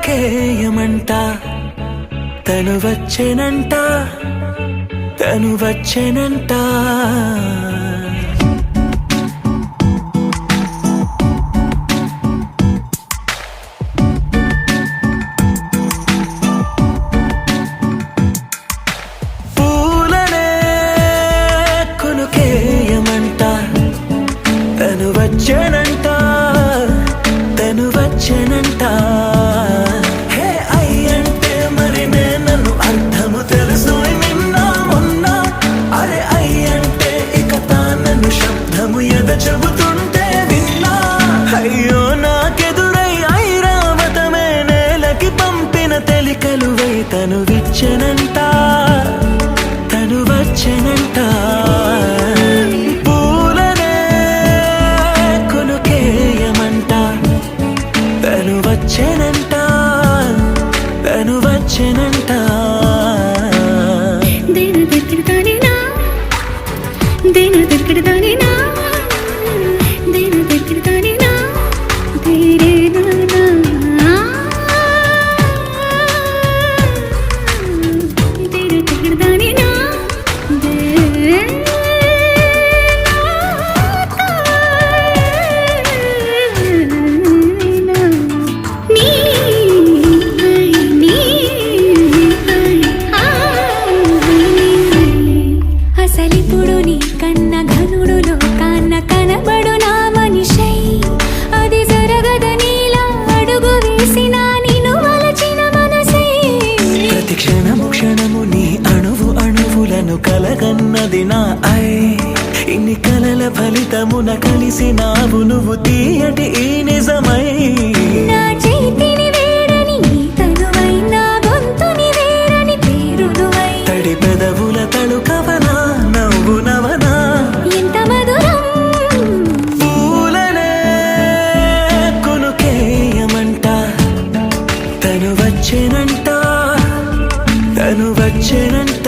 కొనుకేయమంట తను వచ్చెనంట తను వచ్చెనంట పూలనే కొనుకేయమంట తను వచ్చెనంట తను వచ్చెనంట హే అయ్యంటే మరి నన్ను అర్థము తెలుసు నిన్న మొన్న అరే అయ్యంటే ఇక తానను శబ్దము ఎద చెబుతుంటే విన్నా అయ్యో నాకెదురై ఐరావతమే నేలకి పంపిన తెలికలువై తను విచ్చెనంట తను వచ్చెనంట పూలనే కొనుకేయమంట తను వచ్చెనంట తను వచ్చెనంట దేని దగ్గరదానినా దేని దగ్గరదానినా దేని దగ్గరదానినా దేరేనా దేని దగ్గరదానినా అసలిప్పుడు నీ కన్న ఘనుడులో కాన్న కనబడు నా మనిషై అది జరగదనిలా అడుగు వేసిన నిన్ను వలచిన మనసై ప్రతి క్షణము క్షణము నీ అణువు అణువులను కలగన్నది నా ఐ ఇన్ని కలల ఫలితమున కలిసినావు నువ్వు తీయటి ఈ నిజమై నా చేతిని వేడని నీ తనువై నా గొంతుని వేరని పేరునువై తడి పెదవుల తళుకవనా నవ్వు నవనా ఎంత మధురం పూలనే కొనుకేయమంట తను వచ్చెనంట తను వచ్చెనంట